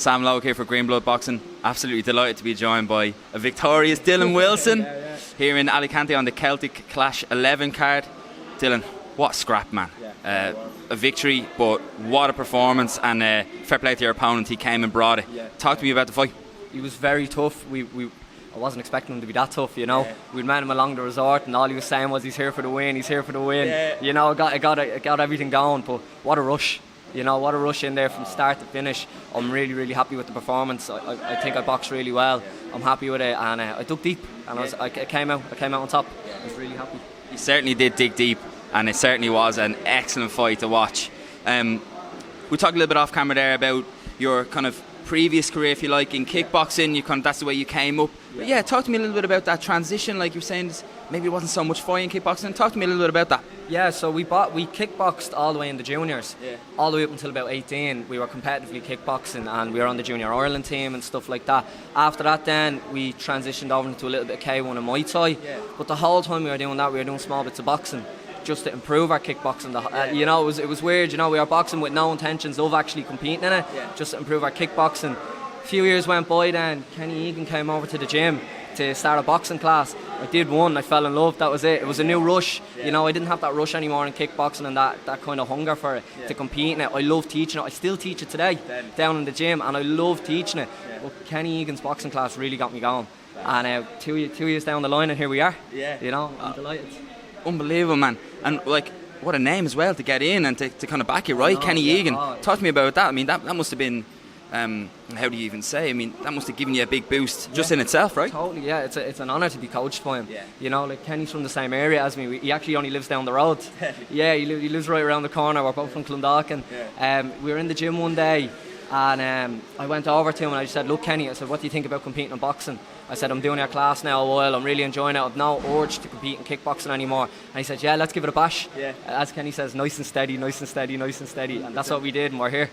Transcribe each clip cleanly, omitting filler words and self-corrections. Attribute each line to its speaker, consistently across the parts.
Speaker 1: Sam Logue here for Green Blood Boxing. Absolutely delighted to be joined by a victorious Dylan Wilson here in Alicante on the Celtic Clash 11 card. Dylan, what a scrap, man. A victory, but what a performance, and fair play to your opponent, he came and brought it. Talk to me about the fight.
Speaker 2: He was very tough. I wasn't expecting him to be that tough, you know. We'd met him along the resort and all he was saying was he's here for the win, he's here for the win. You know, it got everything going, but what a rush. You know, what a rush in there from start to finish. I'm really, really happy with the performance. I think I boxed really well. I'm happy with it, and I dug deep, and I came out on top. I was really happy.
Speaker 1: You certainly did dig deep, and it certainly was an excellent fight to watch. We talked a little bit off camera there about your kind of previous career, if you like, in kickboxing. That's the way you came up. But yeah, talk to me a little bit about that transition. Like you're saying, maybe it wasn't so much fun in kickboxing. Talk to me a little bit about that.
Speaker 2: Yeah, so we kickboxed all the way in the juniors, all the way up until about 18. We were competitively kickboxing, and we were on the Junior Ireland team and stuff like that. After that, then we transitioned over into a little bit of K1 and Muay Thai. But the whole time we were doing that, we were doing small bits of boxing, just to improve our kickboxing. You know, it was weird. You know, we were boxing with no intentions of actually competing in it, just to improve our kickboxing. A few years went by, then Kenny Eagan came over to the gym to start a boxing class. I did one, I fell in love, that was it. It was a new rush. You know, I didn't have that rush anymore in kickboxing and that kind of hunger for it, to compete in it. I love teaching it. I still teach it today down in the gym, and I love teaching it. But Kenny Eagan's boxing class really got me going. And 2 years down the line, and here we are. You know, I'm delighted.
Speaker 1: Unbelievable, man. And like, what a name as well to get in and to kind of back it, right? Kenny Eagan. Talk to me about that. I mean, that must have been, how do you even say? I mean, that must have given you a big boost just in itself, right?
Speaker 2: Totally, yeah. It's an honour to be coached by him. You know, like Kenny's from the same area as me. He actually only lives down the road. He lives right around the corner. We're both from Clondalkin. We were in the gym one day, and I went over to him and I just said, look, Kenny, I said, what do you think about competing in boxing? I said, I'm doing your class now a while, I'm really enjoying it, I've no urge to compete in kickboxing anymore. And he said, yeah, let's give it a bash. As Kenny says, nice and steady, nice and steady, nice and steady. And that's what we did, and we're here.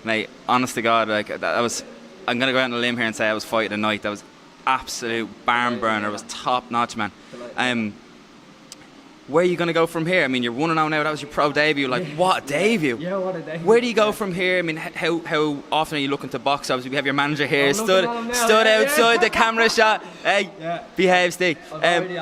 Speaker 1: Mate, honest to God, like that was, I'm going to go out on a limb here and say I was fighting a night. That was absolute barn burner. It was top notch, man. Where are you going to go from here? I mean, you're 1-0 now. That was your pro debut. Like, what a debut!
Speaker 2: Yeah, what a debut!
Speaker 1: Where do you go from here? I mean, how often are you looking to box? Obviously, we have your manager here. Stood outside the camera shot. Hey, behave, stick.
Speaker 2: I've already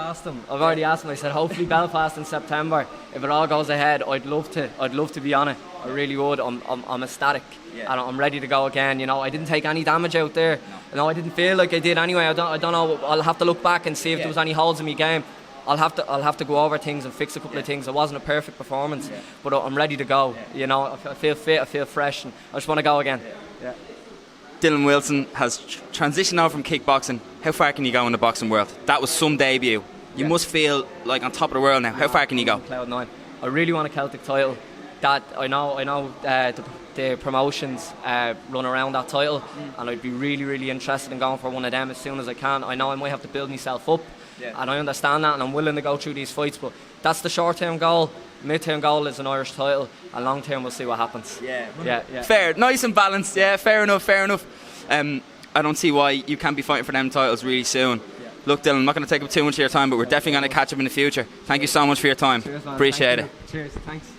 Speaker 2: asked him. I said, hopefully Belfast in September. If it all goes ahead, I'd love to be on it. I really would. I'm ecstatic, and I'm ready to go again. You know, I didn't take any damage out there. No, I didn't feel like I did anyway. I don't know. I'll have to look back and see if there was any holes in my game. I'll have to go over things and fix a couple of things. It wasn't a perfect performance, but I'm ready to go. You know, I feel fit, I feel fresh, and I just want to go again.
Speaker 1: Dylan Wilson has transitioned out from kickboxing. How far can you go in the boxing world? That was some debut. You must feel like on top of the world now. How far can you go?
Speaker 2: Cloud 9. I really want a Celtic title. That I know the promotions run around that title, and I'd be really, really interested in going for one of them as soon as I can. I know I might have to build myself up. And I understand that, and I'm willing to go through these fights, but that's the short-term goal. Mid-term goal is an Irish title, and long-term we'll see what happens.
Speaker 1: Fair, nice and balanced. Yeah, fair enough. I don't see why you can't be fighting for them titles really soon. Look, Dylan, I'm not going to take up too much of your time, but we're definitely going to catch up in the future. Thank you so much for your time.
Speaker 2: Cheers, man.
Speaker 1: Appreciate it.
Speaker 2: Cheers, thanks.